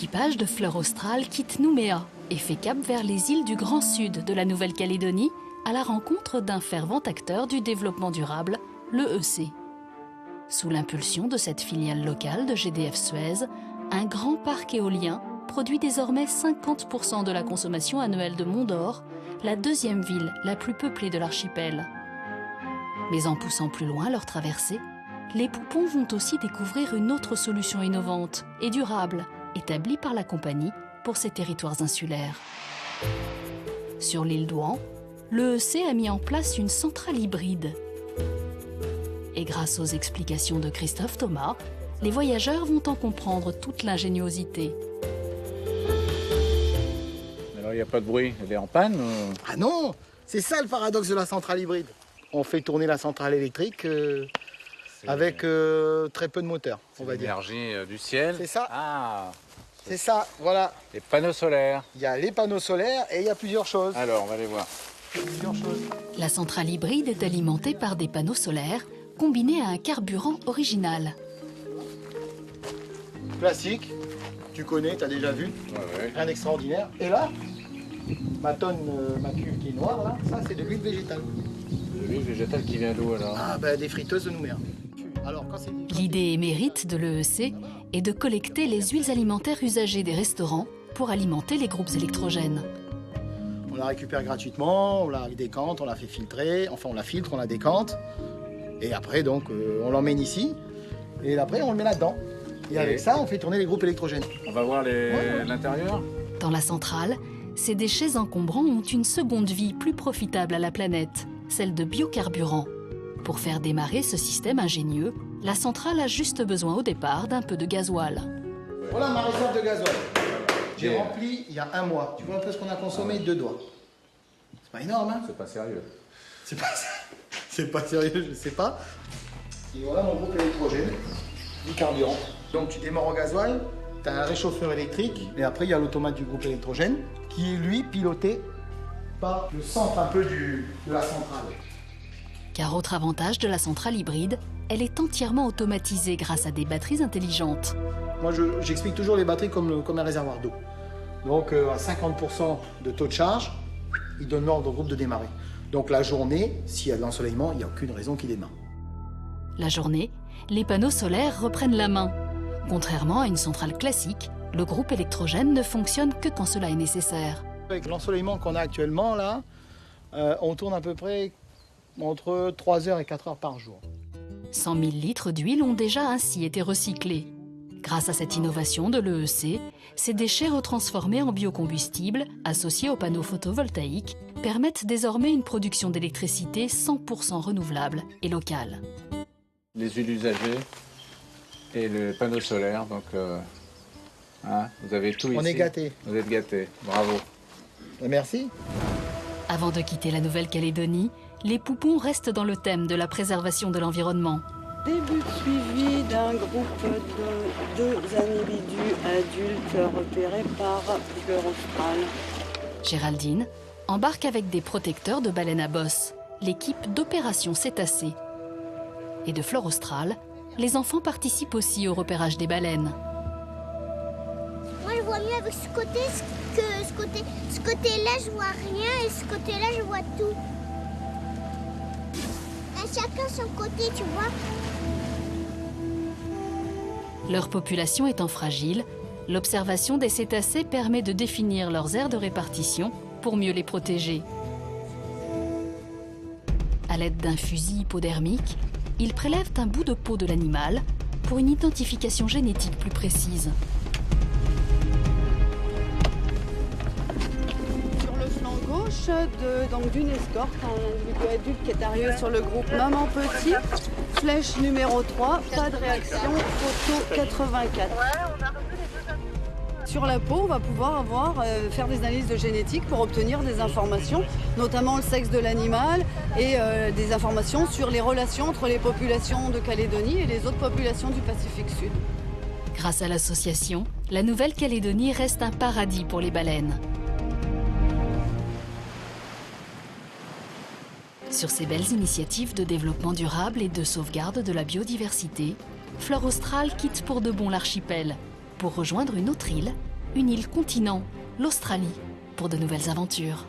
l'équipage de Fleur Australe quitte Nouméa et fait cap vers les îles du Grand Sud de la Nouvelle-Calédonie à la rencontre d'un fervent acteur du développement durable, l'EEC. Sous l'impulsion de cette filiale locale de GDF Suez, un grand parc éolien produit désormais 50% de la consommation annuelle de Mont-d'Or, la deuxième ville la plus peuplée de l'archipel. Mais en poussant plus loin leur traversée, les Poupons vont aussi découvrir une autre solution innovante et durable, établie par la compagnie pour ces territoires insulaires. Sur l'île d'Ouan, l'EEC a mis en place une centrale hybride. Et grâce aux explications de Christophe Thomas, les voyageurs vont en comprendre toute l'ingéniosité. Alors il n'y a pas de bruit, elle est en panne ou... Ah non, c'est ça le paradoxe de la centrale hybride. On fait tourner la centrale électrique avec très peu de moteur, on va dire. L'énergie du ciel. C'est ça. Ah, c'est ça, voilà. Les panneaux solaires. Il y a les panneaux solaires et il y a plusieurs choses. Alors, on va les voir. Plusieurs choses. La centrale hybride est alimentée par des panneaux solaires combinés à un carburant original. Classique, tu connais, tu as déjà vu. Ouais. Rien d'extraordinaire. Et là, ma cuve qui est noire, là, ça c'est de l'huile végétale. De l'huile végétale qui vient d'où alors? Ah ben des friteuses de Nouméa. L'idée émérite de l'EEC est de collecter les huiles alimentaires usagées des restaurants pour alimenter les groupes électrogènes. On la récupère gratuitement, on la décante, on la fait filtrer, enfin on la filtre, on la décante. Et après donc on l'emmène ici et après on le met là-dedans. Et avec ça on fait tourner les groupes électrogènes. On va voir l'intérieur. Dans la centrale, ces déchets encombrants ont une seconde vie plus profitable à la planète, celle de biocarburant. Pour faire démarrer ce système ingénieux, la centrale a juste besoin au départ d'un peu de gasoil. Voilà ma réserve de gasoil. J'ai rempli il y a un mois. Tu vois un peu ce qu'on a consommé, 2 doigts. C'est pas énorme, hein? C'est pas sérieux. C'est pas sérieux, je sais pas. Et voilà mon groupe électrogène, du carburant. Donc tu démarres au gasoil, tu as un réchauffeur électrique, et après il y a l'automate du groupe électrogène, qui est lui piloté par le centre un peu de la centrale. Car autre avantage de la centrale hybride, elle est entièrement automatisée grâce à des batteries intelligentes. Moi j'explique toujours les batteries comme un réservoir d'eau. Donc à 50% de taux de charge, il donne l'ordre au groupe de démarrer. Donc la journée, s'il y a de l'ensoleillement, il n'y a aucune raison qu'il démarre. La journée, les panneaux solaires reprennent la main. Contrairement à une centrale classique, le groupe électrogène ne fonctionne que quand cela est nécessaire. Avec l'ensoleillement qu'on a actuellement là, on tourne à peu près entre 3 heures et 4 heures par jour. 100 000 litres d'huile ont déjà ainsi été recyclés. Grâce à cette innovation de l'EEC, ces déchets retransformés en biocombustible, associés aux panneaux photovoltaïques, permettent désormais une production d'électricité 100% renouvelable et locale. Les huiles usagées et le panneau solaire, donc vous avez tout ici. On est gâtés. Vous êtes gâtés, bravo. Merci. Avant de quitter la Nouvelle-Calédonie, les Poupons restent dans le thème de la préservation de l'environnement. Début suivi d'un groupe de 2 individus adultes repérés par Fleur Australe. Géraldine embarque avec des protecteurs de baleines à bosse, l'équipe d'opération cétacés. Et de Fleur Australe, les enfants participent aussi au repérage des baleines. Moi je vois mieux avec ce côté que ce côté-là je vois rien et ce côté-là je vois tout. À chacun son côté, tu vois. Leur population étant fragile, l'observation des cétacés permet de définir leurs aires de répartition pour mieux les protéger. À l'aide d'un fusil hypodermique, ils prélèvent un bout de peau de l'animal pour une identification génétique plus précise. Sur le flanc gauche d'une escorte, un individu adulte qui est arrivé sur le groupe Maman Petit, flèche numéro 3, pas de réaction, photo 84. Sur la peau, on va pouvoir faire des analyses de génétique pour obtenir des informations, notamment le sexe de l'animal et des informations sur les relations entre les populations de Calédonie et les autres populations du Pacifique Sud. Grâce à l'association, la Nouvelle-Calédonie reste un paradis pour les baleines. Sur ces belles initiatives de développement durable et de sauvegarde de la biodiversité, Fleur Australe quitte pour de bon l'archipel, pour rejoindre une autre île une île continent, l'Australie, pour de nouvelles aventures.